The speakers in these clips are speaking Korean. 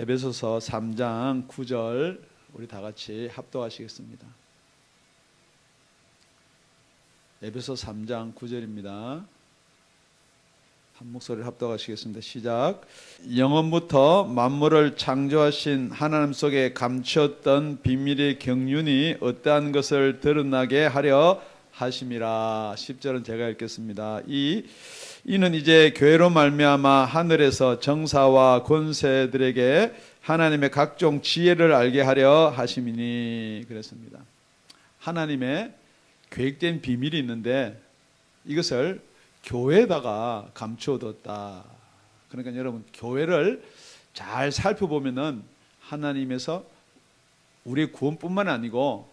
에베소서 3장 9절 우리 다 같이 합독하시겠습니다. 에베소 3장 9절입니다. 한 목소리를 합독하시겠습니다. 시작. 영원부터 만물을 창조하신 하나님 속에 감추었던 비밀의 경륜이 어떠한 것을 드러나게 하려 하심이라. 10절은 제가 읽겠습니다. 이는 이제 교회로 말미암아 하늘에서 정사와 권세들에게 하나님의 각종 지혜를 알게 하려 하심이니. 그랬습니다. 하나님의 계획된 비밀이 있는데 이것을 교회에다가 감추어뒀다. 그러니까 여러분, 교회를 잘 살펴보면은 하나님에서 우리의 구원뿐만 아니고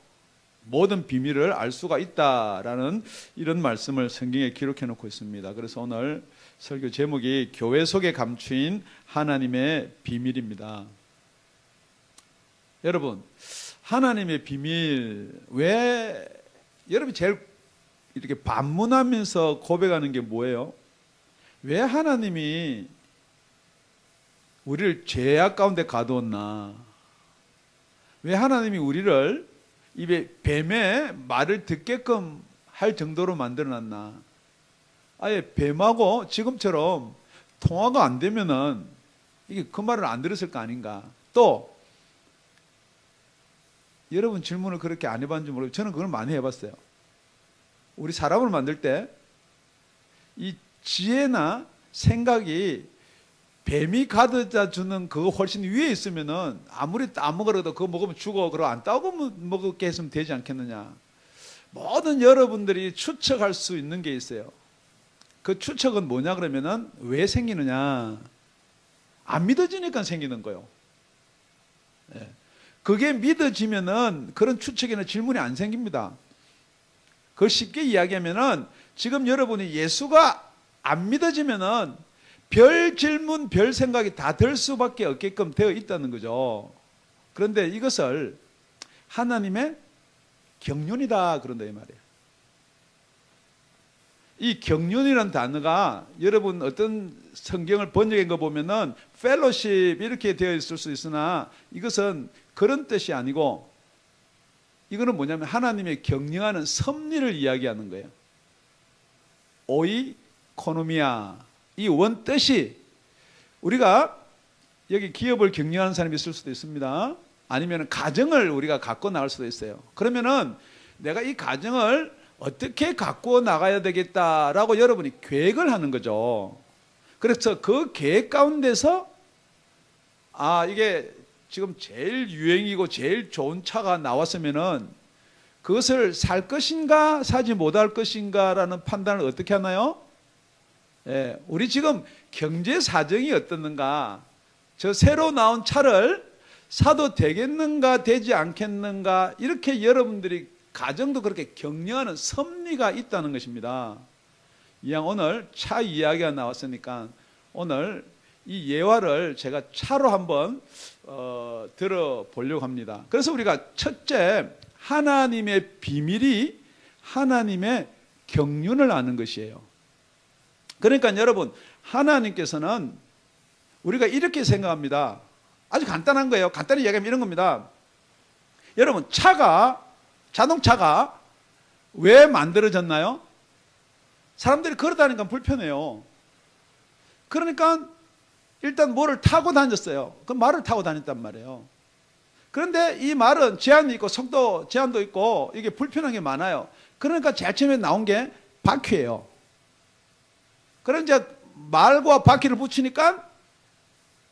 모든 비밀을 알 수가 있다라는 이런 말씀을 성경에 기록해 놓고 있습니다. 그래서 오늘 설교 제목이 교회 속에 감추인 하나님의 비밀입니다. 여러분, 하나님의 비밀, 왜 여러분이 제일 이렇게 반문하면서 고백하는 게 뭐예요? 왜 하나님이 우리를 죄악 가운데 가두었나? 왜 하나님이 우리를 입에 뱀의 말을 듣게끔 할 정도로 만들어놨나? 아예 뱀하고 지금처럼 통화가 안 되면은 이게 그 말을 안 들었을 거 아닌가? 또 여러분 질문을 그렇게 안 해봤는지 모르겠어요. 저는 그걸 많이 해봤어요. 우리 사람을 만들 때 이 지혜나 생각이 뱀이 가져다 주는 그거 훨씬 위에 있으면은 아무리 따먹으라도 그거 먹으면 죽어. 그럼 안 따고 먹게 했으면 되지 않겠느냐. 모든 여러분들이 추측할 수 있는 게 있어요. 그 추측은 뭐냐 그러면은 왜 생기느냐. 안 믿어지니까 생기는 거예요. 예. 그게 믿어지면은 그런 추측이나 질문이 안 생깁니다. 그걸 쉽게 이야기하면은 지금 여러분이 예수가 안 믿어지면은 별 질문, 별 생각이 다 들 수밖에 없게끔 되어 있다는 거죠. 그런데 이것을 하나님의 경륜이다 그런다 이 말이에요. 이 경륜이라는 단어가 여러분 어떤 성경을 번역한 거 보면은 펠로십 이렇게 되어 있을 수 있으나 이것은 그런 뜻이 아니고 이거는 뭐냐면 하나님의 경영하는 섭리를 이야기하는 거예요. 오이코노미아, 이 원뜻이 우리가 여기 기업을 경영하는 사람이 있을 수도 있습니다. 아니면 가정을 우리가 갖고 나갈 수도 있어요. 그러면은 내가 이 가정을 어떻게 갖고 나가야 되겠다라고 여러분이 계획을 하는 거죠. 그래서 그 계획 가운데서 이게 지금 제일 유행이고 제일 좋은 차가 나왔으면은 그것을 살 것인가 사지 못할 것인가라는 판단을 어떻게 하나요? 예, 우리 지금 경제 사정이 어떻는가, 저 새로 나온 차를 사도 되겠는가 되지 않겠는가, 이렇게 여러분들이 가정도 그렇게 격려하는 섭리가 있다는 것입니다. 이왕 오늘 차 이야기가 나왔으니까 오늘 이 예화를 제가 차로 한번 들어보려고 합니다. 그래서 우리가 첫째, 하나님의 비밀이 하나님의 경륜을 아는 것이에요. 그러니까 여러분, 하나님께서는 우리가 이렇게 생각합니다. 아주 간단한 거예요. 간단히 이야기하면 이런 겁니다. 여러분, 자동차가 왜 만들어졌나요? 사람들이 걸어 다니니까 불편해요. 그러니까 일단 뭐를 타고 다녔어요. 그 말을 타고 다녔단 말이에요. 그런데 이 말은 제한이 있고 속도 제한도 있고 이게 불편한 게 많아요. 그러니까 제일 처음에 나온 게 바퀴예요. 그럼 이제 말과 바퀴를 붙이니까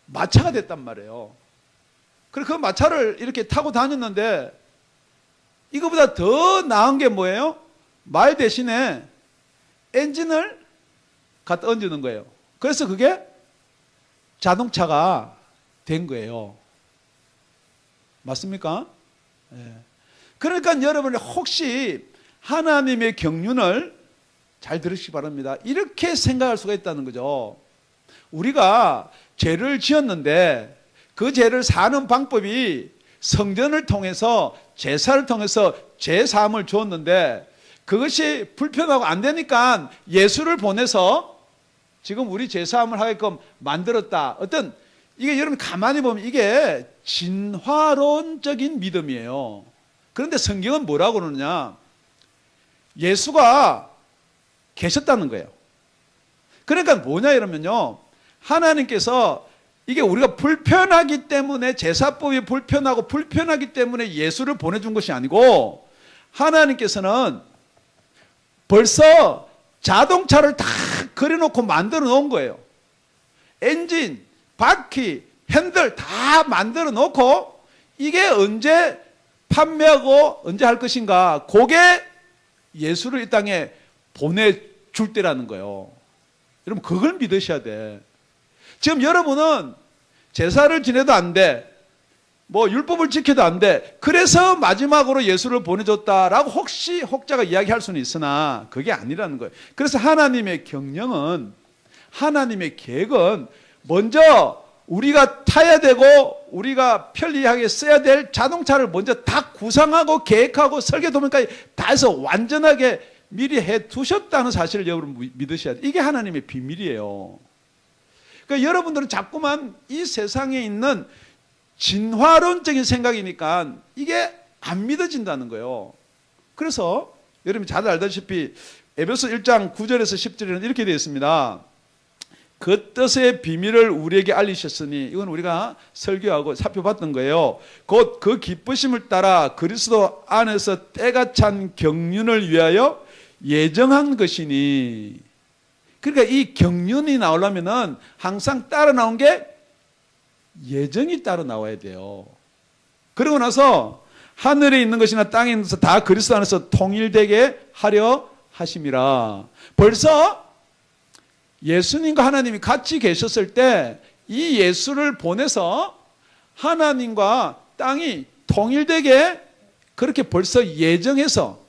마차가 됐단 말이에요. 그래서 그 마차를 이렇게 타고 다녔는데 이거보다 더 나은 게 뭐예요? 말 대신에 엔진을 갖다 얹는 거예요. 그래서 그게 자동차가 된 거예요. 맞습니까? 예. 그러니까 여러분이 혹시 하나님의 경륜을 잘 들으시기 바랍니다. 이렇게 생각할 수가 있다는 거죠. 우리가 죄를 지었는데 그 죄를 사는 방법이 성전을 통해서 제사를 통해서 제사함을 주었는데 그것이 불편하고 안 되니까 예수를 보내서 지금 우리 제사함을 하게끔 만들었다. 어떤 이게 여러분 가만히 보면 이게 진화론적인 믿음이에요. 그런데 성경은 뭐라고 그러느냐? 예수가 계셨다는 거예요. 그러니까 뭐냐 이러면요, 하나님께서 이게 우리가 불편하기 때문에, 제사법이 불편하고 불편하기 때문에 예수를 보내준 것이 아니고, 하나님께서는 벌써 자동차를 다 그려놓고 만들어 놓은 거예요. 엔진, 바퀴, 핸들 다 만들어 놓고 이게 언제 판매하고 언제 할 것인가, 그게 예수를 이 땅에 보내줄 때라는 거예요. 여러분 그걸 믿으셔야 돼. 지금 여러분은 제사를 지내도 안 돼, 뭐 율법을 지켜도 안 돼, 그래서 마지막으로 예수를 보내줬다라고 혹시 혹자가 이야기할 수는 있으나 그게 아니라는 거예요. 그래서 하나님의 경영은, 하나님의 계획은 먼저 우리가 타야 되고 우리가 편리하게 써야 될 자동차를 먼저 다 구상하고 계획하고 설계 도면까지 다 해서 완전하게 미리 해 두셨다는 사실을 여러분 믿으셔야 돼요. 이게 하나님의 비밀이에요. 그러니까 여러분들은 자꾸만 이 세상에 있는 진화론적인 생각이니까 이게 안 믿어진다는 거예요. 그래서 여러분이 잘 알다시피 에베소 1장 9절에서 10절에는 이렇게 되어 있습니다. 그 뜻의 비밀을 우리에게 알리셨으니, 이건 우리가 설교하고 살펴봤던 거예요. 곧 그 기쁘심을 따라 그리스도 안에서 때가 찬 경륜을 위하여 예정한 것이니. 그러니까 이 경륜이 나오려면은 항상 따라 나온 게 예정이 따라 나와야 돼요. 그러고 나서 하늘에 있는 것이나 땅에 있는 것이 다 그리스도 안에서 통일되게 하려 하심이라. 벌써 예수님과 하나님이 같이 계셨을 때 이 예수를 보내서 하나님과 땅이 통일되게 그렇게 벌써 예정해서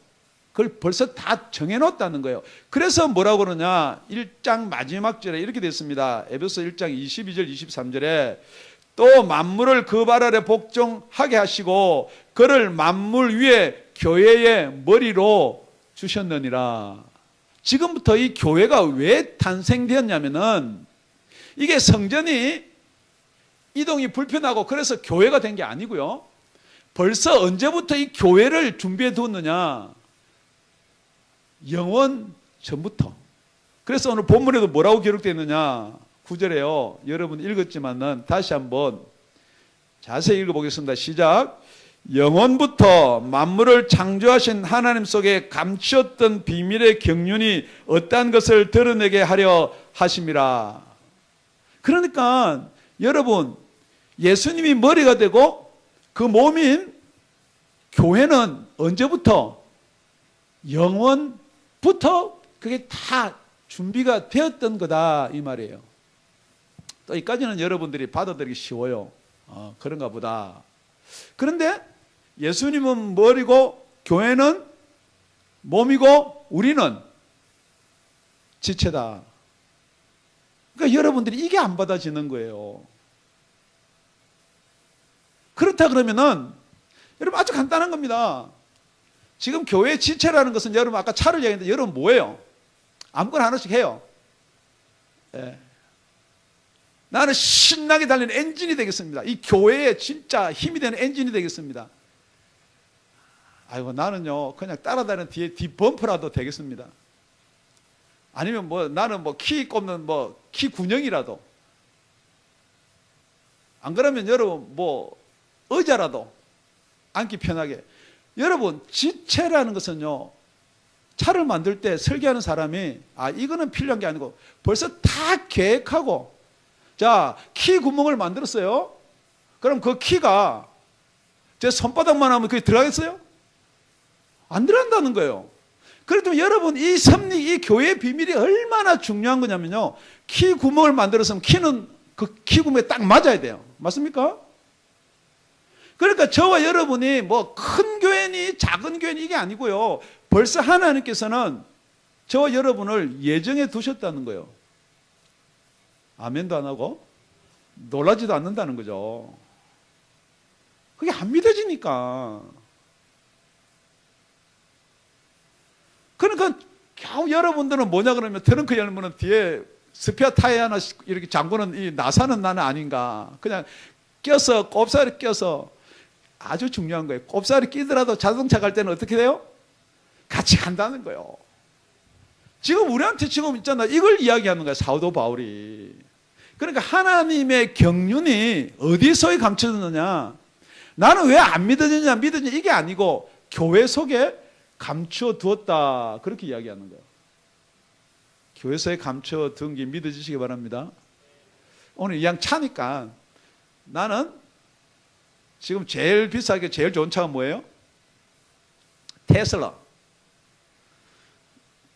그걸 벌써 다 정해놓았다는 거예요. 그래서 뭐라고 그러냐, 1장 마지막 절에 이렇게 됐습니다. 에베소 1장 22절 23절에 또 만물을 그 발 아래 복종하게 하시고 그를 만물 위에 교회의 머리로 주셨느니라. 지금부터 이 교회가 왜 탄생되었냐면은, 이게 성전이 이동이 불편하고 그래서 교회가 된 게 아니고요, 벌써 언제부터 이 교회를 준비해 두었느냐, 영원 전부터. 그래서 오늘 본문에도 뭐라고 기록되어 있느냐, 9절에요. 여러분 읽었지만은 다시 한번 자세히 읽어보겠습니다. 시작. 영원부터 만물을 창조하신 하나님 속에 감추었던 비밀의 경륜이 어떠한 것을 드러내게 하려 하심이라. 그러니까 여러분, 예수님이 머리가 되고 그 몸인 교회는 언제부터? 영원부터 그게 다 준비가 되었던 거다, 이 말이에요. 또 이까지는 여러분들이 받아들이기 쉬워요. 그런가 보다. 그런데 예수님은 머리고 교회는 몸이고 우리는 지체다. 그러니까 여러분들이 이게 안 받아지는 거예요. 그렇다 그러면은 여러분 아주 간단한 겁니다. 지금 교회 지체라는 것은, 여러분 아까 차를 얘기했는데 여러분 뭐예요? 아무거나 하나씩 해요. 예. 나는 신나게 달리는 엔진이 되겠습니다. 이 교회에 진짜 힘이 되는 엔진이 되겠습니다. 아이고, 나는요 그냥 따라다니는 뒤에 뒷범퍼라도 되겠습니다. 아니면 뭐 나는 뭐 키 꼽는 뭐 키 군형이라도, 안 그러면 여러분 뭐 의자라도 앉기 편하게. 여러분 지체라는 것은요, 차를 만들 때 설계하는 사람이 이거는 필요한 게 아니고 벌써 다 계획하고, 자, 키 구멍을 만들었어요. 그럼 그 키가 제 손바닥만 하면 그게 들어가겠어요? 안 들어간다는 거예요. 그렇다면 여러분 이 섭리, 이 교회의 비밀이 얼마나 중요한 거냐면요, 키 구멍을 만들었으면 키는 그 키 구멍에 딱 맞아야 돼요. 맞습니까? 그러니까 저와 여러분이 뭐 큰 교회니 작은 교회니 이게 아니고요, 벌써 하나님께서는 저와 여러분을 예정해 두셨다는 거예요. 아멘도 안 하고 놀라지도 않는다는 거죠. 그게 안 믿어지니까. 그러니까 겨우 여러분들은 뭐냐 그러면 트렁크 열면 뒤에 스페어 타이어 하나 이렇게 잠그는 이 나사는 나는 아닌가. 그냥 껴서 꼽사리 껴서 아주 중요한 거예요. 꼽사리 끼더라도 자동차 갈 때는 어떻게 돼요? 같이 간다는 거예요. 지금 우리한테 지금 있잖아. 이걸 이야기하는 거야. 사도 바울이. 그러니까 하나님의 경륜이 어디서에 감춰졌느냐. 나는 왜 안 믿어지냐 믿어지냐 이게 아니고 교회 속에 감추어 두었다. 그렇게 이야기하는 거예요. 교회에서에 감추어 둔 게 믿어지시기 바랍니다. 오늘 이왕 차니까 나는 지금 제일 비싸게 제일 좋은 차가 뭐예요? 테슬라.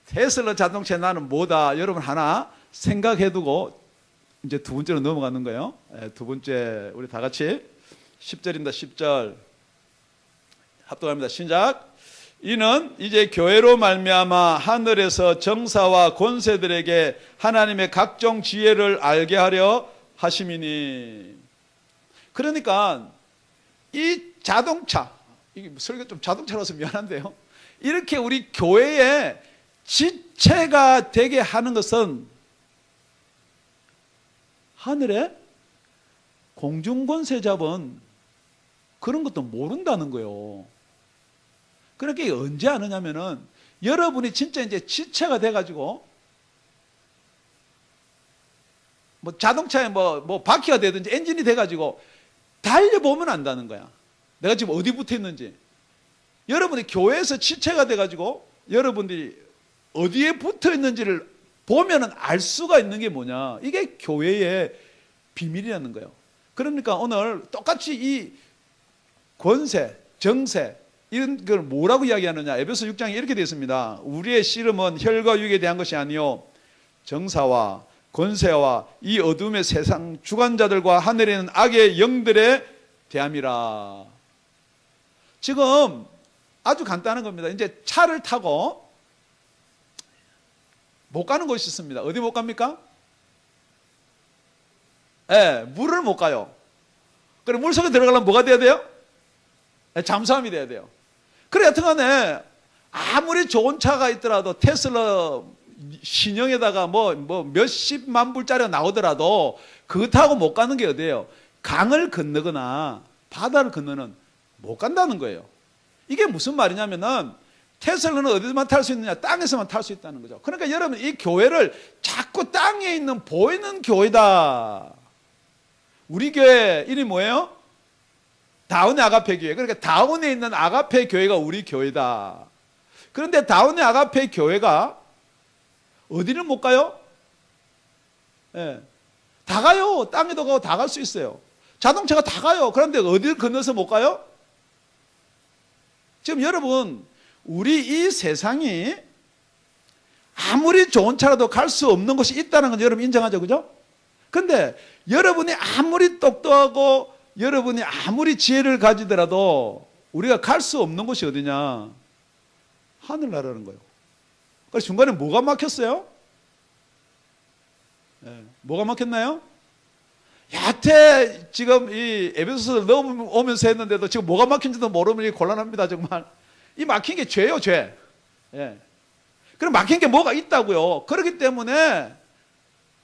테슬라 자동차 나는 뭐다. 여러분 하나 생각해두고 이제 두 번째로 넘어가는 거예요. 두 번째 우리 다 같이 10절입니다. 10절 합독합니다. 시작. 이는 이제 교회로 말미암아 하늘에서 정사와 권세들에게 하나님의 각종 지혜를 알게 하려 하심이니. 그러니까 이 자동차, 이게 설교 좀 자동차라서 미안한데요. 이렇게 우리 교회의 지체가 되게 하는 것은 하늘에 공중권세 잡은 그런 것도 모른다는 거예요. 그러니까 이게 언제 아느냐면은 여러분이 진짜 이제 지체가 돼가지고 뭐 자동차에 뭐 바퀴가 되든지 엔진이 돼가지고 달려보면 안다는 거야. 내가 지금 어디 붙어 있는지. 여러분이 교회에서 지체가 돼가지고 여러분들이 어디에 붙어 있는지를 보면은 알 수가 있는 게 뭐냐. 이게 교회의 비밀이라는 거예요. 그러니까 오늘 똑같이 이 권세, 정세 이런 걸 뭐라고 이야기하느냐. 에베소 6장에 이렇게 되어 있습니다. 우리의 씨름은 혈과 육에 대한 것이 아니요 정사와 권세와 이 어둠의 세상 주관자들과 하늘에 있는 악의 영들에 대함이라. 지금 아주 간단한 겁니다. 이제 차를 타고 못 가는 곳이 있습니다. 어디 못 갑니까? 물을 못 가요. 그럼 물속에 들어가려면 뭐가 돼야 돼요? 잠수함이 돼야 돼요. 그래 여튼간에 아무리 좋은 차가 있더라도 테슬라 신형에다가 뭐 몇십만 불짜리가 나오더라도 그거 타고 못 가는 게 어디예요? 강을 건너거나 바다를 건너는 못 간다는 거예요. 이게 무슨 말이냐면은 테슬라는 어디서만 탈 수 있느냐? 땅에서만 탈 수 있다는 거죠. 그러니까 여러분 이 교회를 자꾸 땅에 있는 보이는 교회다. 우리 교회 이름이 뭐예요? 다운의 아가페 교회. 그러니까 다운에 있는 아가페 교회가 우리 교회다. 그런데 다운의 아가페 교회가 어디를 못 가요? 다 가요. 땅에도 가고 다 갈 수 있어요. 자동차가 다 가요. 그런데 어디를 건너서 못 가요? 지금 여러분 우리 이 세상이 아무리 좋은 차라도 갈 수 없는 곳이 있다는 건 여러분 인정하죠, 그죠? 근데 여러분이 아무리 똑똑하고 여러분이 아무리 지혜를 가지더라도 우리가 갈 수 없는 곳이 어디냐? 하늘나라는 거예요. 그래서 중간에 뭐가 막혔어요? 뭐가 막혔나요? 여태 지금 이 에베소서를 넘어오면서 했는데도 지금 뭐가 막힌지도 모르면 곤란합니다, 정말. 이 막힌 게 죄예요, 죄. 그럼 막힌 게 뭐가 있다고요. 그렇기 때문에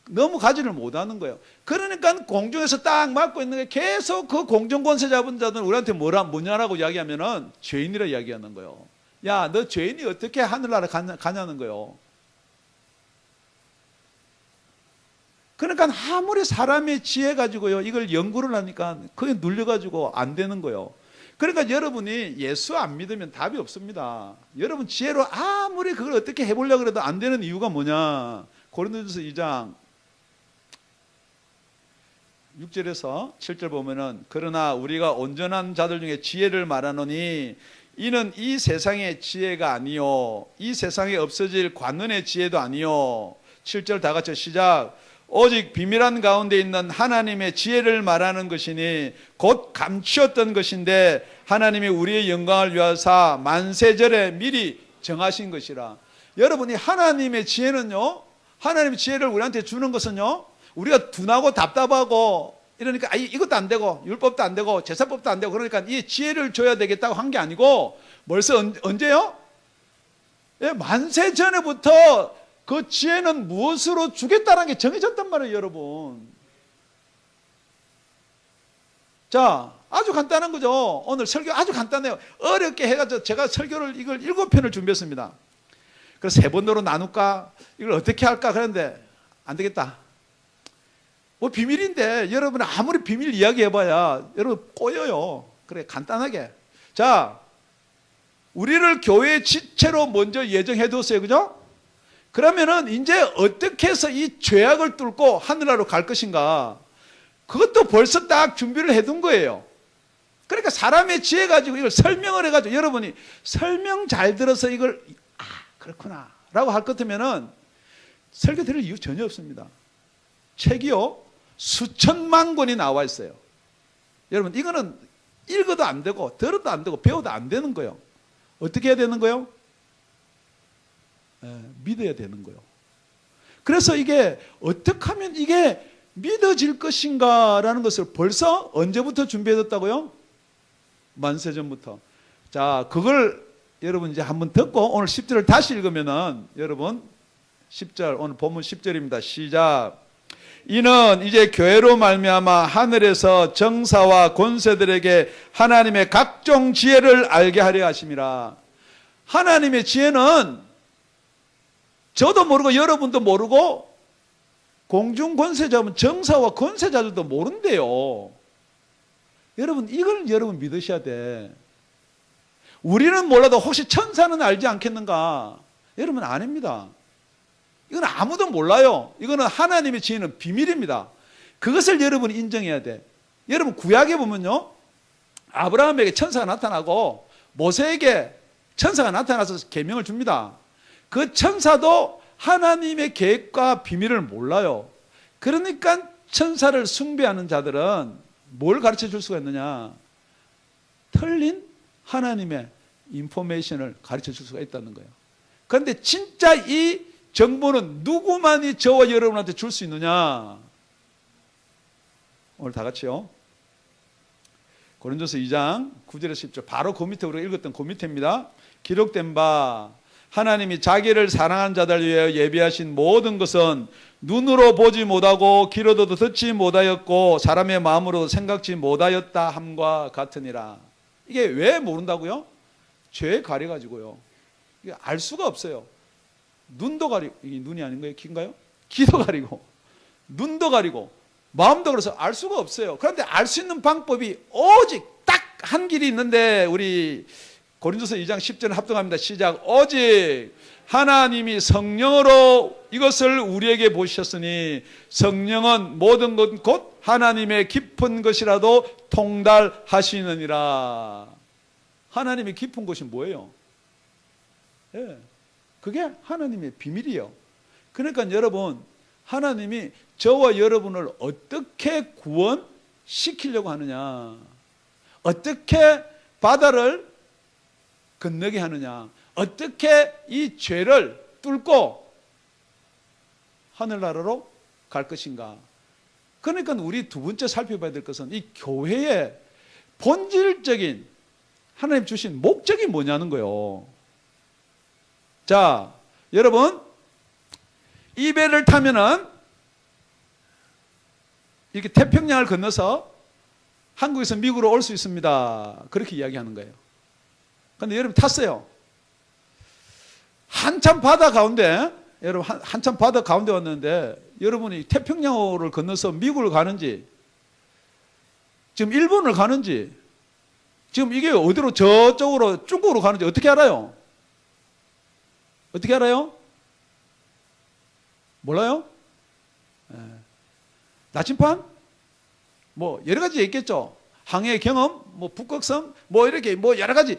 넘어가지를 못하는 거예요. 그러니까 공중에서 딱 막고 있는 게 계속 그 공중권세 잡은 자들은 우리한테 뭐냐라고 이야기하면은 죄인이라 이야기하는 거예요. 야, 너 죄인이 어떻게 하늘나라 가냐는 거예요. 그러니까 아무리 사람의 지혜 가지고요 이걸 연구를 하니까 그게 눌려가지고 안 되는 거예요. 그러니까 여러분이 예수 안 믿으면 답이 없습니다. 여러분 지혜로 아무리 그걸 어떻게 해보려고 해도 안 되는 이유가 뭐냐. 고린도전서 2장 6절에서 7절 보면은 그러나 우리가 온전한 자들 중에 지혜를 말하노니 이는 이 세상의 지혜가 아니요 이 세상에 없어질 관원의 지혜도 아니요. 7절 다 같이 시작. 오직 비밀한 가운데 있는 하나님의 지혜를 말하는 것이니 곧 감추었던 것인데 하나님이 우리의 영광을 위하사 만세절에 미리 정하신 것이라. 여러분이 하나님의 지혜는요, 하나님의 지혜를 우리한테 주는 것은요, 우리가 둔하고 답답하고 이러니까 이것도 안 되고 율법도 안 되고 제사법도 안 되고 그러니까 이 지혜를 줘야 되겠다고 한 게 아니고 벌써 언제요? 만세 전에부터 그 지혜는 무엇으로 주겠다는 게 정해졌단 말이에요, 여러분. 자, 아주 간단한 거죠. 오늘 설교 아주 간단해요. 어렵게 해가지고 제가 설교를 이걸 7편을 준비했습니다. 그래서 3번으로 나눌까? 이걸 어떻게 할까? 그런데 안 되겠다. 뭐 비밀인데 여러분 아무리 비밀 이야기 해봐야 여러분 꼬여요. 그래, 간단하게. 자, 우리를 교회의 지체로 먼저 예정해뒀어요. 그죠? 그러면은 이제 어떻게 해서 이 죄악을 뚫고 하늘나라로 갈 것인가? 그것도 벌써 딱 준비를 해둔 거예요. 그러니까 사람의 지혜 가지고 이걸 설명을 해가지고 여러분이 설명 잘 들어서 이걸 그렇구나 라고 할 것 같으면은 설교 들을 이유 전혀 없습니다. 책이요 수천만 권이 나와 있어요. 여러분 이거는 읽어도 안 되고 들어도 안 되고 배워도 안 되는 거예요. 어떻게 해야 되는 거예요? 믿어야 되는 거예요. 그래서 이게 어떻게 하면 이게 믿어질 것인가 라는 것을 벌써 언제부터 준비해뒀다고요? 만세 전부터. 자, 그걸 여러분 이제 한번 듣고 오늘 10절을 다시 읽으면은 여러분 10절 오늘 본문 10절입니다. 시작. 이는 이제 교회로 말미암아 하늘에서 정사와 권세들에게 하나님의 각종 지혜를 알게 하려 하심이라. 하나님의 지혜는 저도 모르고 여러분도 모르고 공중 권세자면 정사와 권세자들도 모른대요. 여러분 이걸 여러분 믿으셔야 돼. 우리는 몰라도 혹시 천사는 알지 않겠는가? 여러분 아닙니다. 이건 아무도 몰라요. 이거는 하나님의 지혜는 비밀입니다. 그것을 여러분이 인정해야 돼. 여러분 구약에 보면요, 아브라함에게 천사가 나타나고 모세에게 천사가 나타나서 계명을 줍니다. 그 천사도 하나님의 계획과 비밀을 몰라요. 그러니까 천사를 숭배하는 자들은 뭘 가르쳐 줄 수가 있느냐? 틀린 하나님의 인포메이션을 가르쳐 줄 수가 있다는 거예요. 그런데 진짜 이 정보는 누구만이 저와 여러분한테 줄 수 있느냐? 오늘 다 같이요. 고린도서 2장 9절에서 10절 바로 그 밑에 우리가 읽었던 그 밑에입니다. 기록된 바 하나님이 자기를 사랑한 자들 위하여 예비하신 모든 것은 눈으로 보지 못하고 귀로도 듣지 못하였고 사람의 마음으로도 생각지 못하였다 함과 같으니라. 이게 왜 모른다고요? 죄에 가려가지고요. 이게 알 수가 없어요. 눈도 가리고, 이게 눈이 아닌 거예요? 귀인가요? 귀도 가리고 눈도 가리고 마음도 그래서 알 수가 없어요. 그런데 알 수 있는 방법이 오직 딱 한 길이 있는데 우리 고린도서 2장 10절 합동합니다. 시작. 오직 하나님이 성령으로 이것을 우리에게 보셨으니 성령은 모든 것 곧 하나님의 깊은 것이라도 통달하시느니라. 하나님의 깊은 것이 뭐예요? 예, 그게 하나님의 비밀이에요. 그러니까 여러분 하나님이 저와 여러분을 어떻게 구원시키려고 하느냐, 어떻게 바다를 건너게 하느냐, 어떻게 이 죄를 뚫고 하늘나라로 갈 것인가. 그러니까 우리 두 번째 살펴봐야 될 것은 이 교회의 본질적인 하나님 주신 목적이 뭐냐는 거예요. 자, 여러분 이 배를 타면은 이렇게 태평양을 건너서 한국에서 미국으로 올 수 있습니다. 그렇게 이야기하는 거예요. 그런데 여러분 탔어요. 한참 바다 가운데, 여러분 한참 바다 가운데 왔는데 여러분이 태평양호를 건너서 미국을 가는지, 지금 일본을 가는지, 지금 이게 어디로 저쪽으로 중국으로 가는지 어떻게 알아요? 어떻게 알아요? 몰라요? 나침반? 뭐 여러 가지 있겠죠. 항해 경험, 뭐 북극성, 뭐 이렇게 뭐 여러 가지.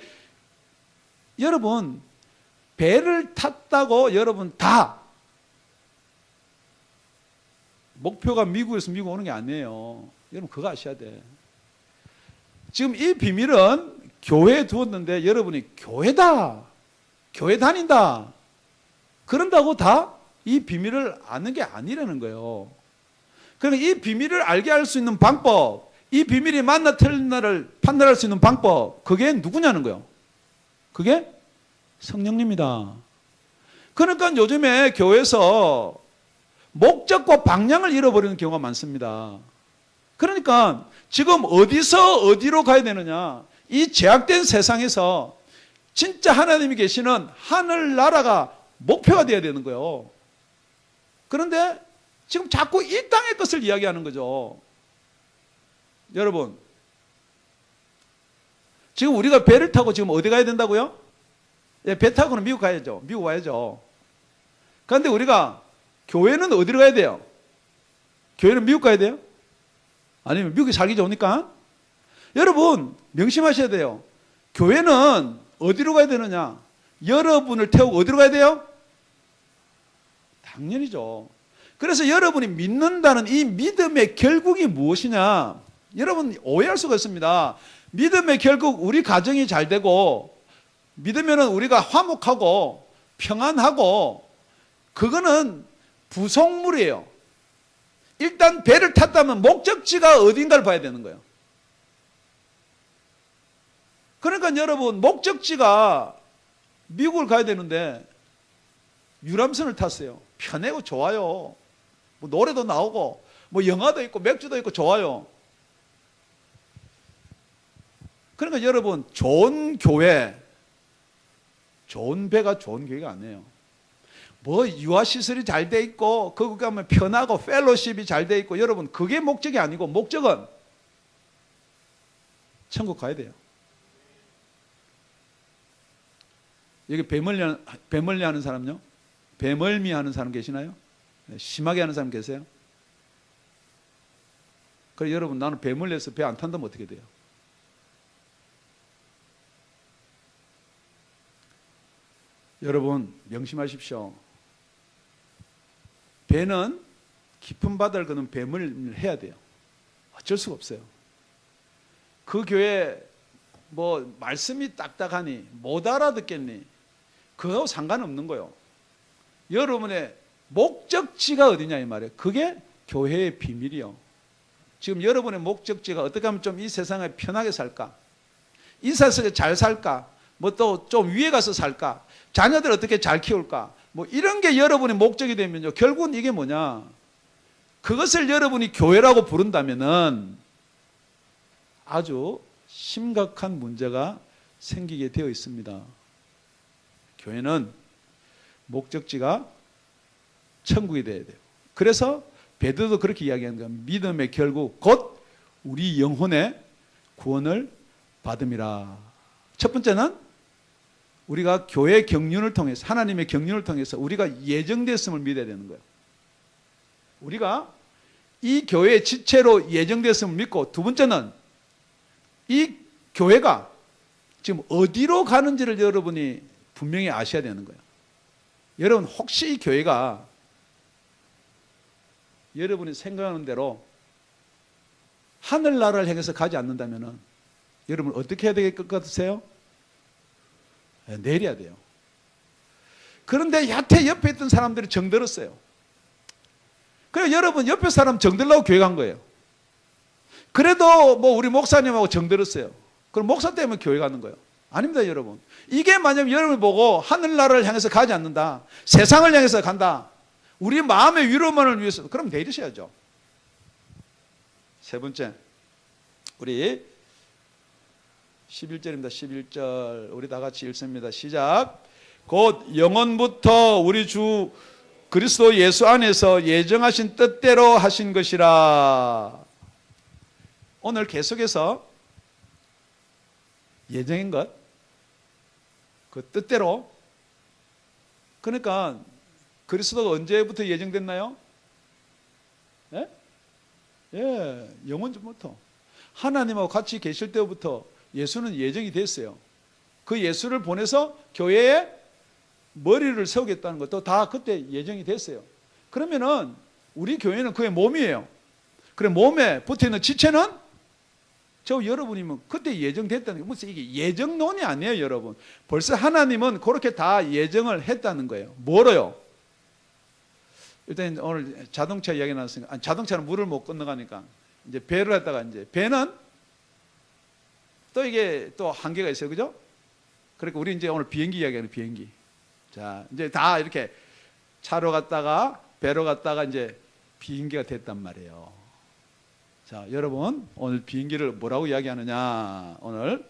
여러분 배를 탔다고 여러분 다 목표가 미국에서 미국 오는 게 아니에요. 여러분 그거 아셔야 돼. 지금 이 비밀은 교회에 두었는데 여러분이 교회다, 교회 다닌다 그런다고 다 이 비밀을 아는 게 아니라는 거예요. 그러니까 이 비밀을 알게 할 수 있는 방법, 이 비밀이 맞나 틀리나를 판단할 수 있는 방법, 그게 누구냐는 거예요. 그게 성령님이다. 그러니까 요즘에 교회에서 목적과 방향을 잃어버리는 경우가 많습니다. 그러니까 지금 어디서 어디로 가야 되느냐, 이 제약된 세상에서 진짜 하나님이 계시는 하늘나라가 목표가 되어야 되는 거예요. 그런데 지금 자꾸 이 땅의 것을 이야기하는 거죠. 여러분, 지금 우리가 배를 타고 지금 어디 가야 된다고요? 예, 배 타고는 미국 가야죠. 미국 와야죠. 그런데 우리가 교회는 어디로 가야 돼요? 교회는 미국 가야 돼요? 아니면 미국에 살기 좋으니까? 여러분, 명심하셔야 돼요. 교회는 어디로 가야 되느냐? 여러분을 태우고 어디로 가야 돼요? 당연히죠. 그래서 여러분이 믿는다는 이 믿음의 결국이 무엇이냐? 여러분 오해할 수가 있습니다. 믿음의 결국 우리 가정이 잘 되고 믿으면 우리가 화목하고 평안하고, 그거는 부속물이에요. 일단 배를 탔다면 목적지가 어딘가를 봐야 되는 거예요. 그러니까 여러분, 목적지가 미국을 가야 되는데 유람선을 탔어요. 편하고 좋아요. 뭐 노래도 나오고 뭐 영화도 있고 맥주도 있고 좋아요. 그러니까 여러분, 좋은 교회, 좋은 배가 좋은 교회가 아니에요. 뭐 유아시설이 잘 돼 있고 거기 가면 편하고 펠로십이 잘 돼 있고, 여러분 그게 목적이 아니고 목적은 천국 가야 돼요. 여기 배멀리 하는 사람요? 배멀미 하는 사람 계시나요? 심하게 하는 사람 계세요? 그래, 여러분, 나는 배멀리에서 배 안 탄다면 어떻게 돼요? 여러분 명심하십시오. 배는 깊은 바다를 거는 배멀미를 해야 돼요. 어쩔 수가 없어요. 그 교회 뭐 말씀이 딱딱하니 못 알아듣겠니, 그거하고 상관없는 거예요. 여러분의 목적지가 어디냐 이 말이에요. 그게 교회의 비밀이요. 지금 여러분의 목적지가 어떻게 하면 좀 이 세상에 편하게 살까, 이 세상에 잘 살까, 뭐 또 좀 위에 가서 살까, 자녀들 어떻게 잘 키울까, 뭐 이런 게 여러분의 목적이 되면요, 결국은 이게 뭐냐, 그것을 여러분이 교회라고 부른다면은 아주 심각한 문제가 생기게 되어 있습니다. 교회는 목적지가 천국이 되어야 돼요. 그래서 베드로도 그렇게 이야기하는 거예요. 믿음의 결국 곧 우리 영혼의 구원을 받음이라. 첫 번째는 우리가 교회 경륜을 통해서, 하나님의 경륜을 통해서 우리가 예정됐음을 믿어야 되는 거예요. 우리가 이 교회의 지체로 예정됐음을 믿고, 두 번째는 이 교회가 지금 어디로 가는지를 여러분이 분명히 아셔야 되는 거예요. 여러분, 혹시 이 교회가 여러분이 생각하는 대로 하늘나라를 향해서 가지 않는다면 여러분 어떻게 해야 될 것 같으세요? 내려야 돼요. 그런데 여태 옆에 있던 사람들이 정들었어요. 그래서 여러분 옆에 사람 정들라고 교회 간 거예요. 그래도 뭐 우리 목사님하고 정들었어요. 그럼 목사 때문에 교회 가는 거예요. 아닙니다, 여러분. 이게 만약 여러분이 보고 하늘나라를 향해서 가지 않는다, 세상을 향해서 간다, 우리 마음의 위로만을 위해서, 그럼 내리셔야죠. 세 번째, 우리 11절입니다. 11절 우리 다 같이 읽습니다. 시작. 곧 영원부터 우리 주 그리스도 예수 안에서 예정하신 뜻대로 하신 것이라. 오늘 계속해서 예정인 것, 그 뜻대로. 그러니까 그리스도가 언제부터 예정됐나요? 예? 예, 영원 전부터. 하나님하고 같이 계실 때부터 예수는 예정이 됐어요. 그 예수를 보내서 교회에 머리를 세우겠다는 것도 다 그때 예정이 됐어요. 그러면은 우리 교회는 그의 몸이에요. 그래, 몸에 붙어있는 지체는 저 여러분이면 그때 예정됐다는 게, 무슨 이게 예정론이 아니에요, 여러분. 벌써 하나님은 그렇게 다 예정을 했다는 거예요. 뭐로요? 일단 오늘 자동차 이야기 나왔으니까, 자동차는 물을 못 건너가니까 이제 배를 했다가, 이제 배는 또 이게 또 한계가 있어요, 그죠? 그러니까 우리 이제 오늘 비행기 이야기하는 비행기. 자, 이제 다 이렇게 차로 갔다가 배로 갔다가 이제 비행기가 됐단 말이에요. 자, 여러분 오늘 비행기를 뭐라고 이야기하느냐? 오늘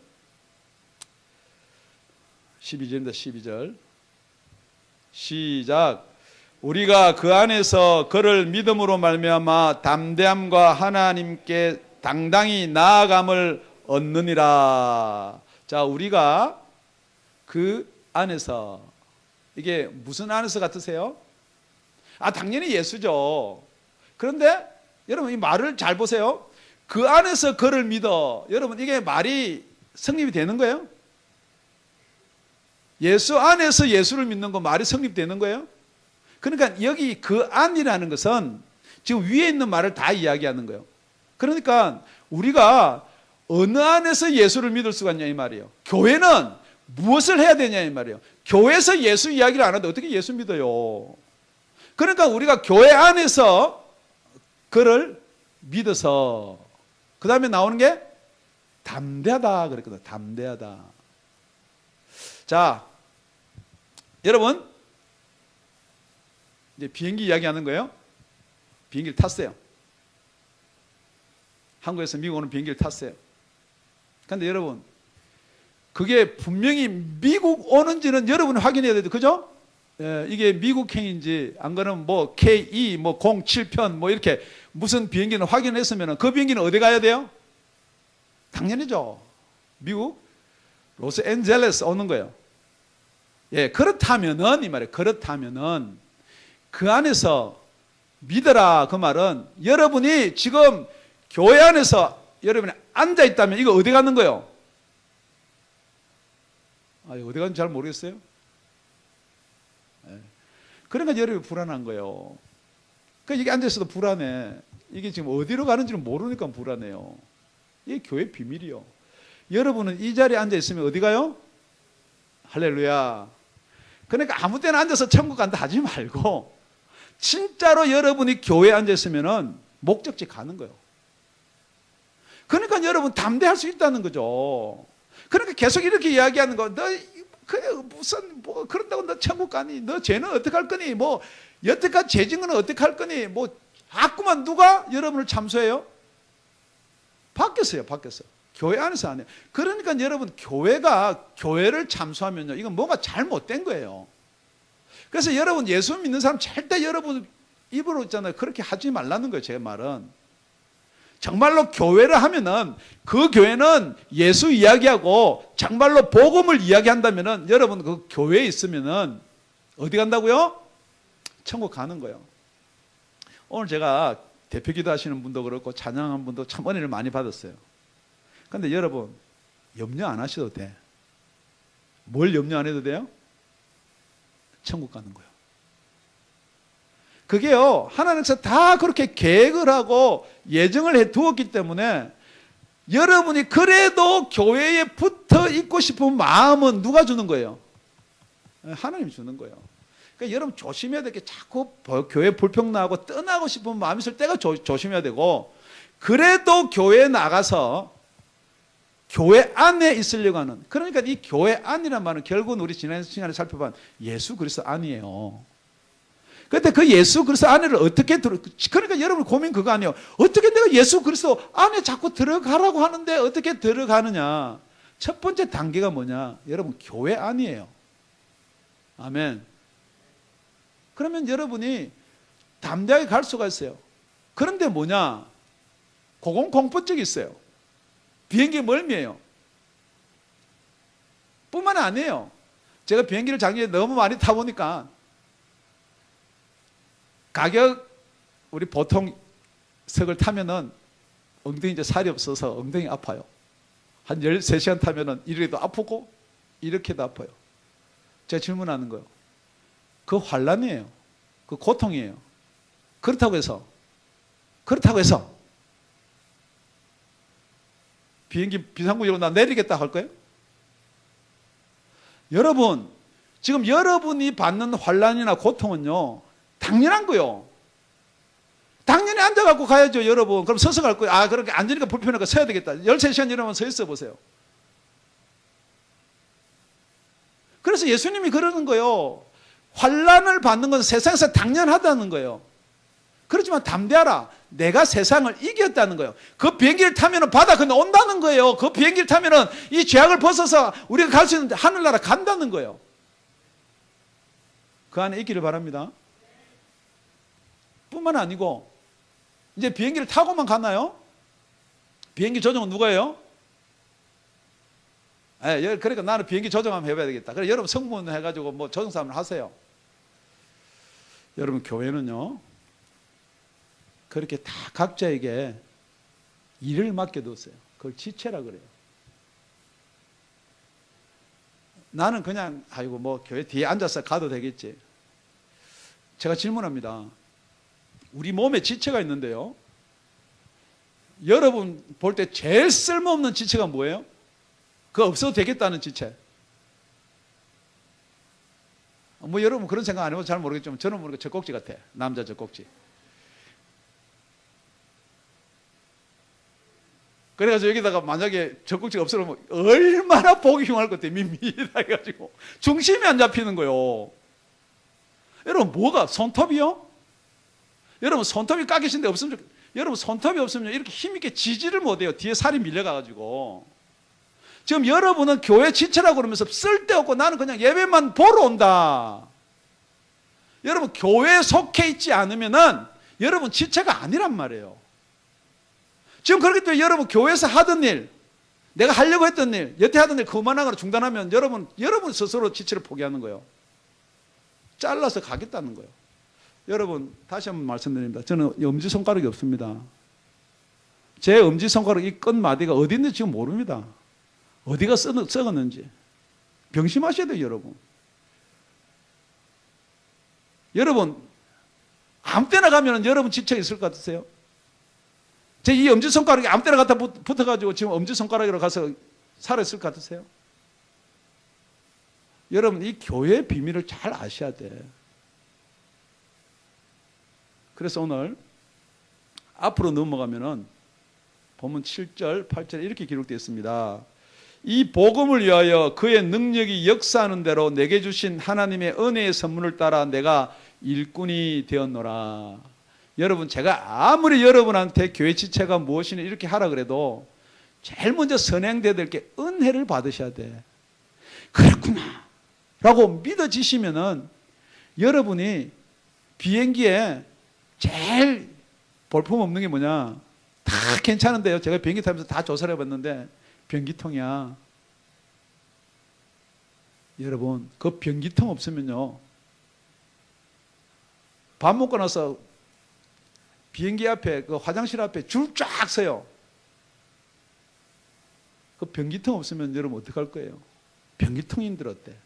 12절입니다. 12절 시작. 우리가 그 안에서 그를 믿음으로 말미암아 담대함과 하나님께 당당히 나아감을 얻느니라. 자, 우리가 그 안에서, 이게 무슨 안에서 같으세요? 당연히 예수죠. 그런데 여러분 이 말을 잘 보세요. 그 안에서 그를 믿어. 여러분 이게 말이 성립이 되는 거예요? 예수 안에서 예수를 믿는 거 말이 성립되는 거예요? 그러니까 여기 그 안이라는 것은 지금 위에 있는 말을 다 이야기하는 거예요. 그러니까 우리가 어느 안에서 예수를 믿을 수가 있냐 이 말이에요. 교회는 무엇을 해야 되냐 이 말이에요. 교회에서 예수 이야기를 안 하는데 어떻게 예수 믿어요? 그러니까 우리가 교회 안에서 그를 믿어서 그 다음에 나오는 게 담대하다 그랬거든요. 담대하다. 자, 여러분 이제 비행기 이야기하는 거예요. 비행기를 탔어요. 한국에서 미국 오는 비행기를 탔어요. 그런데 여러분 그게 분명히 미국 오는지는 여러분이 확인해야 돼요. 그죠? 예, 이게 미국행인지 안 그러면 뭐 KE 뭐 07편 뭐 이렇게 무슨 비행기는 확인했으면 그 비행기는 어디 가야 돼요? 당연히죠. 미국 로스앤젤레스 오는 거예요. 예, 그렇다면은 이 말이에요. 그렇다면은 그 안에서 믿어라 그 말은 여러분이 지금 교회 안에서 여러분이 앉아 있다면 이거 어디 가는 거예요? 어디 가는지 잘 모르겠어요. 예. 그러니까 여러분이 불안한 거예요. 그러니까 이게 앉아있어도 불안해. 이게 지금 어디로 가는지는 모르니까 불안해요. 이게 교회 비밀이요. 여러분은 이 자리에 앉아 있으면 어디 가요? 할렐루야. 그러니까 아무 때나 앉아서 천국 간다 하지 말고 진짜로 여러분이 교회에 앉아 있으면 목적지 가는 거예요. 그러니까 여러분 담대할 수 있다는 거죠. 그러니까 계속 이렇게 이야기하는 거. 너 그래 무슨 뭐 그런다고 너 천국 가니? 너 죄는 어떻게 할 거니? 뭐 여태까지 죄 진 거는 어떻게 할 거니? 뭐 자꾸만 누가 여러분을 참소해요? 밖에서요. 밖에서. 교회 안에서 안 해요. 그러니까 여러분 교회가 교회를 참소하면요. 이건 뭐가 잘못된 거예요. 그래서 여러분 예수 믿는 사람 절대 여러분 입으로 있잖아요. 그렇게 하지 말라는 거예요. 제 말은. 정말로 교회를 하면은 그 교회는 예수 이야기하고 정말로 복음을 이야기한다면은 여러분 그 교회에 있으면은 어디 간다고요? 천국 가는 거예요. 오늘 제가 대표 기도하시는 분도 그렇고 찬양한 분도 참 은혜를 많이 받았어요. 그런데 여러분 염려 안 하셔도 돼. 뭘 염려 안 해도 돼요? 천국 가는 거예요. 그게요 하나님께서 다 그렇게 계획을 하고 예정을 해 두었기 때문에 여러분이 그래도 교회에 붙어 있고 싶은 마음은 누가 주는 거예요? 하나님이 주는 거예요. 그러니까 여러분 조심해야 될 게 자꾸 교회 불평나고 떠나고 싶은 마음이 있을 때가 조심해야 되고 그래도 교회에 나가서 교회 안에 있으려고 하는 그러니까 이 교회 안이란 말은 결국은 우리 지난 시간에 살펴본 예수 그리스도 안이에요. 그런데 그 예수 그리스도 안에를 어떻게 그러니까 여러분 고민 그거 아니에요. 어떻게 내가 예수 그리스도 안에 자꾸 들어가라고 하는데 어떻게 들어가느냐. 첫 번째 단계가 뭐냐. 여러분 교회 안이에요. 아멘. 그러면 여러분이 담대하게 갈 수가 있어요. 그런데 뭐냐. 공포증이 있어요. 비행기 멀미예요. 뿐만 아니에요. 제가 비행기를 작년에 너무 많이 타보니까 가격 우리 보통 석을 타면은 엉덩이 이제 살이 없어서 엉덩이 아파요. 한 13시간 타면은 이렇게도 아프고 이렇게도 아파요. 제가 질문하는 거예요. 그 환란이에요. 그 고통이에요. 그렇다고 해서 비행기 비상구역으로 나 내리겠다 할 거예요? 여러분 지금 여러분이 받는 환란이나 고통은요 당연한 거요. 당연히 앉아갖고 가야죠, 여러분. 그럼 서서 갈 거예요. 그렇게 앉으니까 불편하니까 서야 되겠다. 13시간 여러분 서 있어 보세요. 그래서 예수님이 그러는 거예요. 환난을 받는 건 세상에서 당연하다는 거예요. 그렇지만 담대하라. 내가 세상을 이겼다는 거예요. 그 비행기를 타면 바다 건너 온다는 거예요. 그 비행기를 타면 이 죄악을 벗어서 우리가 갈 수 있는 하늘나라 간다는 거예요. 그 안에 있기를 바랍니다. 뿐만 아니고 이제 비행기를 타고만 가나요? 비행기 조정은 누가 해요? 그러니까 나는 비행기 조정 한번 해봐야 되겠다. 그래 여러분 성분 해가지고 뭐 조정사 한번 하세요. 여러분 교회는요 그렇게 다 각자에게 일을 맡겨뒀어요. 그걸 지체라 그래요. 나는 그냥 아이고 뭐 교회 뒤에 앉아서 가도 되겠지. 제가 질문합니다. 우리 몸에 지체가 있는데요. 여러분 볼 때 제일 쓸모없는 지체가 뭐예요? 그거 없어도 되겠다는 지체. 뭐 여러분 그런 생각 안 해봐서 잘 모르겠지만 저는 모르게 젖꼭지 같아. 남자 젖꼭지. 그래가지고 여기다가 만약에 젖꼭지가 없으면 얼마나 보기 흉할 것 같아. 밋밋하게 해가지고 중심이 안 잡히는 거예요. 여러분 뭐가 손톱이요? 여러분 손톱이 깎이신데 없으면 여러분 손톱이 없으면 이렇게 힘있게 지지를 못해요. 뒤에 살이 밀려가가지고. 지금 여러분은 교회 지체라고 그러면서 쓸데없고 나는 그냥 예배만 보러 온다. 여러분 교회에 속해 있지 않으면은 여러분 지체가 아니란 말이에요. 지금 그렇기 때문에 여러분 교회에서 하던 일, 내가 하려고 했던 일, 여태 하던 일 그만하거나 중단하면 여러분 스스로 지체를 포기하는 거예요. 잘라서 가겠다는 거예요. 여러분 다시 한번 말씀드립니다. 저는 엄지손가락이 없습니다. 제 엄지손가락 이 끝마디가 어디 있는지 지금 모릅니다. 어디가 썩었는지. 병심하셔야 돼요, 여러분. 여러분, 아무 때나 가면 여러분 지체가 있을 것 같으세요? 제 이 엄지손가락이 아무 때나 갖다 붙어가지고 지금 엄지손가락으로 가서 살아있을 것 같으세요? 여러분, 이 교회의 비밀을 잘 아셔야 돼. 그래서 오늘 앞으로 넘어가면은 본문 7절, 8절에 이렇게 기록되어 있습니다. 이 복음을 위하여 그의 능력이 역사하는 대로 내게 주신 하나님의 은혜의 선물을 따라 내가 일꾼이 되었노라. 여러분 제가 아무리 여러분한테 교회 지체가 무엇이냐 이렇게 하라 그래도 제일 먼저 선행돼야 될 게 은혜를 받으셔야 돼. 그렇구나 라고 믿어지시면은 여러분이 비행기에 제일 볼품없는 게 뭐냐, 다 괜찮은데요. 제가 비행기 타면서 다 조사를 해봤는데 변기통이야. 여러분 그 변기통 없으면요 밥 먹고 나서 비행기 앞에 그 화장실 앞에 줄 쫙 서요. 그 변기통 없으면 여러분 어떡할 거예요? 변기통이 힘들었대.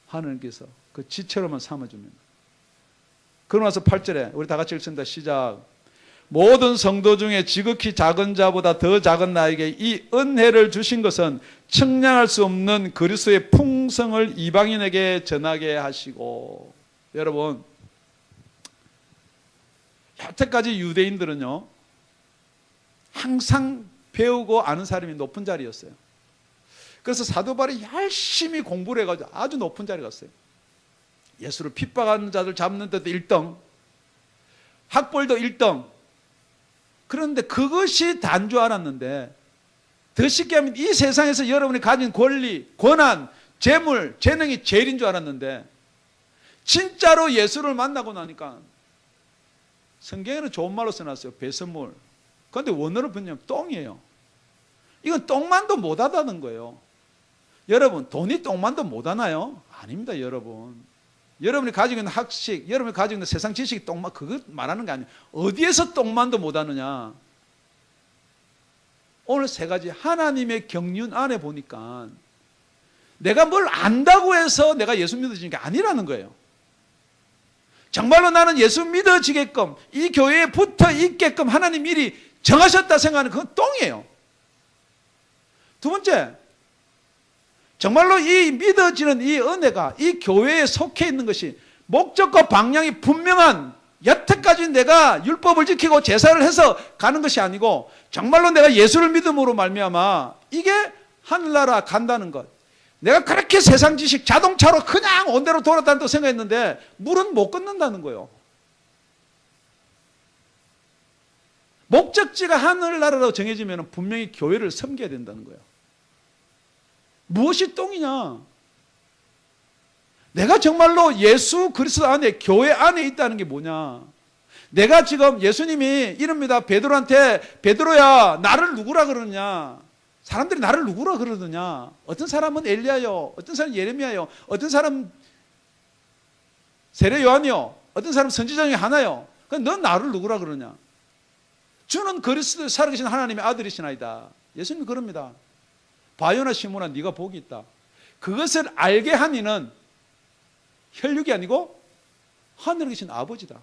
하나님께서 그 지체로만 삼아주면. 그러고 나서 8절에 우리 다 같이 읽습니다. 시작. 모든 성도 중에 지극히 작은 자보다 더 작은 나에게 이 은혜를 주신 것은 측량할 수 없는 그리스도의 풍성을 이방인에게 전하게 하시고. 여러분 여태까지 유대인들은요 항상 배우고 아는 사람이 높은 자리였어요. 그래서 사도 바울이 열심히 공부를 해가지고 아주 높은 자리에 갔어요. 예수를 핍박하는 자들 잡는 데도 1등, 학벌도 1등. 그런데 그것이 다인 줄 알았는데 더 쉽게 하면 이 세상에서 여러분이 가진 권리, 권한, 재물, 재능이 제일인 줄 알았는데 진짜로 예수를 만나고 나니까 성경에는 좋은 말로 써놨어요. 배설물. 그런데 원어로 번역하면 똥이에요. 이건 똥만도 못하다는 거예요. 여러분 돈이 똥만도 못하나요? 아닙니다. 여러분 여러분이 가지고 있는 학식, 여러분이 가지고 있는 세상 지식이 똥만, 그거 말하는 게 아니에요. 어디에서 똥만도 못하느냐. 오늘 세 가지 하나님의 경륜 안에 보니까 내가 뭘 안다고 해서 내가 예수 믿어지는 게 아니라는 거예요. 정말로 나는 예수 믿어지게끔 이 교회에 붙어 있게끔 하나님 미리 정하셨다 생각하는 그건 똥이에요. 두 번째, 정말로 이 믿어지는 이 은혜가 이 교회에 속해 있는 것이 목적과 방향이 분명한, 여태까지 내가 율법을 지키고 제사를 해서 가는 것이 아니고 정말로 내가 예수를 믿음으로 말미암아 이게 하늘나라 간다는 것, 내가 그렇게 세상 지식 자동차로 그냥 온대로 돌아다닌다고 생각했는데 물은 못 끊는다는 거예요. 목적지가 하늘나라로 정해지면 분명히 교회를 섬겨야 된다는 거예요. 무엇이 똥이냐? 내가 정말로 예수 그리스도 안에, 교회 안에 있다는 게 뭐냐? 내가 지금 예수님이 이럽니다. 베드로한테, 베드로야 나를 누구라 그러느냐? 사람들이 나를 누구라 그러느냐? 어떤 사람은 엘리야요, 어떤 사람은 예레미야요, 어떤 사람은 세례 요한이요, 어떤 사람은 선지자 중에 하나요. 넌 나를 누구라 그러냐? 주는 그리스도 살아계신 하나님의 아들이시나이다. 예수님이 그럽니다. 바요나 시몬아 네가 복이 있다. 그것을 알게 한 이는 혈육이 아니고 하늘에 계신 아버지다.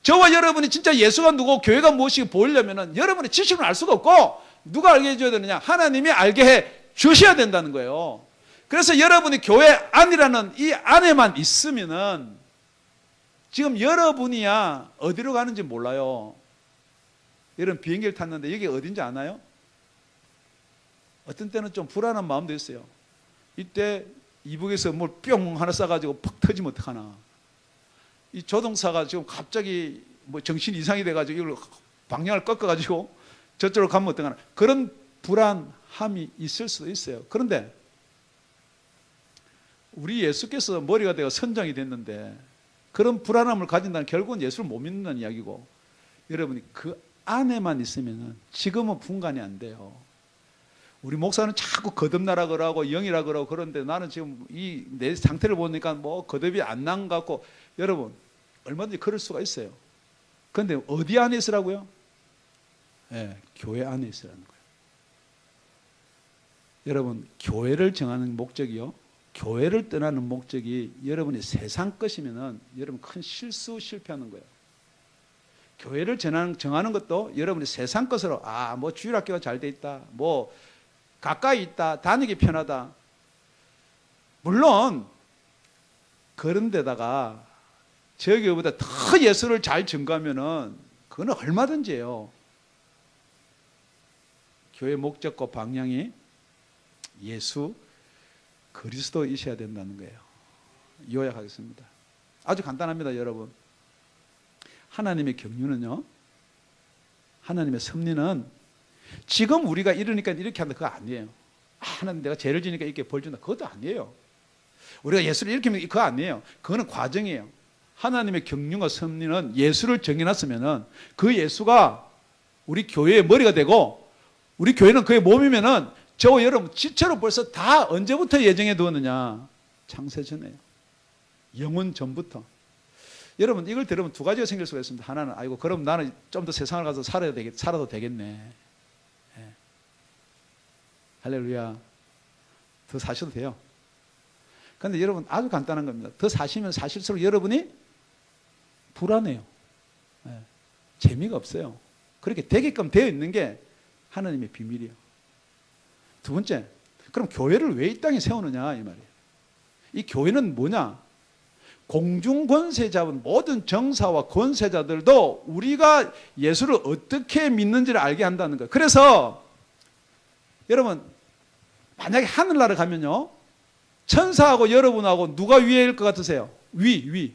저와 여러분이 진짜 예수가 누구고 교회가 무엇이고 보이려면 여러분의 지식을 알 수가 없고, 누가 알게 해줘야 되느냐? 하나님이 알게 해 주셔야 된다는 거예요. 그래서 여러분이 교회 안이라는 이 안에만 있으면은, 지금 여러분이야 어디로 가는지 몰라요. 여러분 비행기를 탔는데 여기 어딘지 아나요? 어떤 때는 좀 불안한 마음도 있어요. 이때 이북에서 뭘 뿅 하나 쏴가지고 팍 터지면 어떡하나. 이 조종사가 지금 갑자기 뭐 정신 이상이 돼가지고 이걸 방향을 꺾어가지고 저쪽으로 가면 어떡하나. 그런 불안함이 있을 수도 있어요. 그런데 우리 예수께서 머리가 되어 선장이 됐는데 그런 불안함을 가진다는, 결국은 예수를 못 믿는다는 이야기고, 여러분이 그 안에만 있으면 지금은 분간이 안 돼요. 우리 목사는 자꾸 거듭나라 그러고 영이라 그러고 그런데 나는 지금 이 내 상태를 보니까 뭐 거듭이 안 난 것 같고, 여러분 얼마든지 그럴 수가 있어요. 그런데 어디 안에 있으라고요? 네, 교회 안에 있으라는 거예요. 여러분 교회를 정하는 목적이요, 교회를 떠나는 목적이 여러분이 세상 것이면은 여러분 큰 실패하는 거예요. 교회를 정하는 것도 여러분이 세상 것으로, 뭐 주일학교가 잘 돼 있다, 뭐 가까이 있다, 다니기 편하다. 물론 그런 데다가 저기보다 더 예수를 잘 증거하면은 그거는 얼마든지 해요. 교회 목적과 방향이 예수 그리스도이셔야 된다는 거예요. 요약하겠습니다. 아주 간단합니다, 여러분. 하나님의 경륜은요, 하나님의 섭리는 지금 우리가 이러니까 이렇게 한다, 그거 아니에요. 하나님 내가 죄를 지니까 이렇게 벌 준다, 그것도 아니에요. 우리가 예수를 이렇게 하면 그거 아니에요. 그거는 과정이에요. 하나님의 경륜과 섭리는 예수를 정해놨으면은 그 예수가 우리 교회의 머리가 되고, 우리 교회는 그의 몸이면은 저와 여러분 지체로 벌써 다 언제부터 예정해 두었느냐? 창세전에요. 영원 전부터. 여러분 이걸 들으면 두 가지가 생길 수가 있습니다. 하나는 아이고 그럼 나는 좀 더 세상을 가서 살아도 되겠네. 네. 할렐루야. 더 사셔도 돼요. 그런데 여러분 아주 간단한 겁니다. 더 사시면 사실수록 여러분이 불안해요. 네. 재미가 없어요. 그렇게 되게끔 되어 있는 게 하나님의 비밀이에요. 두 번째, 그럼 교회를 왜 이 땅에 세우느냐 이 말이에요. 이 교회는 뭐냐? 공중 권세 잡은 모든 정사와 권세자들도 우리가 예수를 어떻게 믿는지를 알게 한다는 거예요. 그래서 여러분 만약에 하늘나라 가면요, 천사하고 여러분하고 누가 위일 것 같으세요? 위.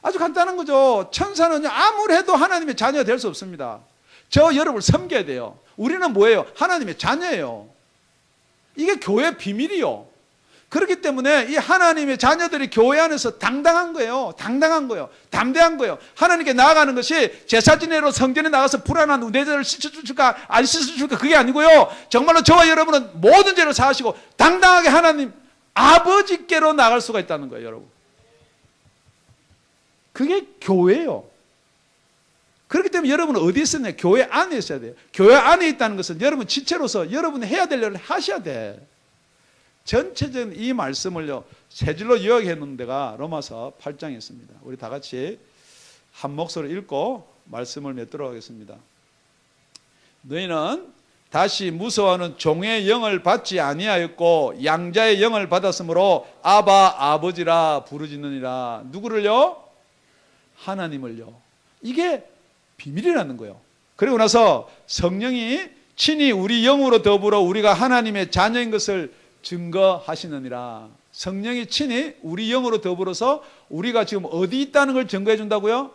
아주 간단한 거죠. 천사는요 아무리 해도 하나님의 자녀가 될 수 없습니다. 저 여러분을 섬겨야 돼요. 우리는 뭐예요? 하나님의 자녀예요. 이게 교회의 비밀이요. 그렇기 때문에 이 하나님의 자녀들이 교회 안에서 당당한 거예요. 당당한 거예요. 담대한 거예요. 하나님께 나아가는 것이 제사 지내러 성전에 나가서 불안한 내 죄를 씻어줄까 안 씻어줄까 그게 아니고요. 정말로 저와 여러분은 모든 죄를 사하시고 당당하게 하나님 아버지께로 나갈 수가 있다는 거예요, 여러분. 그게 교회예요. 그렇기 때문에 여러분은 어디에 있었냐? 교회 안에 있어야 돼요. 교회 안에 있다는 것은 여러분 지체로서 여러분이 해야 될 일을 하셔야 돼. 전체적인 이 말씀을요 세 줄로 요약해 놓은 데가 로마서 8장에 있습니다. 우리 다 같이 한 목소리로 읽고 말씀을 맺도록 하겠습니다. 너희는 다시 무서워하는 종의 영을 받지 아니하였고 양자의 영을 받았으므로 아바 아버지라 부르짖느니라. 누구를요? 하나님을요. 이게 비밀이라는 거예요. 그리고 나서 성령이 친히 우리 영으로 더불어 우리가 하나님의 자녀인 것을 증거하시느니라. 성령이 친히 우리 영으로 더불어서 우리가 지금 어디 있다는 걸 증거해 준다고요?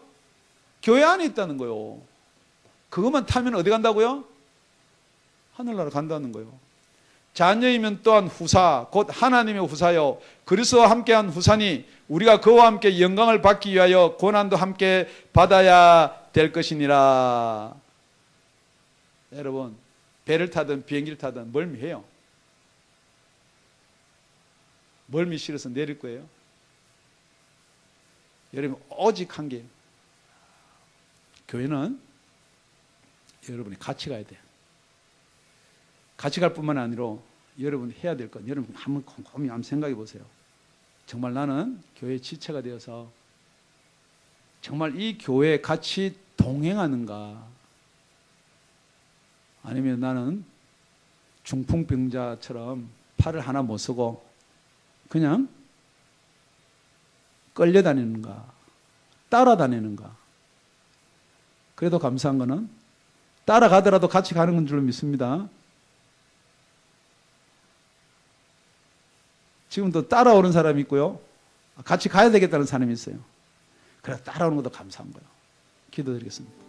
교회 안에 있다는 거요. 그것만 타면 어디 간다고요? 하늘나라 간다는 거요. 자녀이면 또한 후사, 곧 하나님의 후사요, 그리스도와 함께한 후사니 우리가 그와 함께 영광을 받기 위하여 고난도 함께 받아야 될 것이니라. 여러분, 배를 타든 비행기를 타든 멀미해요. 멀미 실어서 내릴 거예요. 여러분, 오직 한 개. 교회는 여러분이 같이 가야 돼요. 같이 갈 뿐만 아니라 여러분이 해야 될 건, 여러분 한번 곰곰이 한번 생각해 보세요. 정말 나는 교회의 지체가 되어서 정말 이 교회에 같이 동행하는가, 아니면 나는 중풍병자처럼 팔을 하나 못 쓰고 그냥 끌려다니는가, 따라다니는가. 그래도 감사한 거는 따라가더라도 같이 가는 건 줄로 믿습니다. 지금도 따라오는 사람이 있고요, 같이 가야 되겠다는 사람이 있어요. 그래서 따라오는 것도 감사한 거예요. 기도드리겠습니다.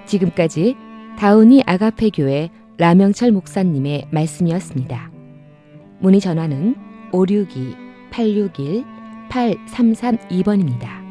지금까지 다운이 아가페 교회 라명철 목사님의 말씀이었습니다. 문의 전화는 562-861-8332번입니다.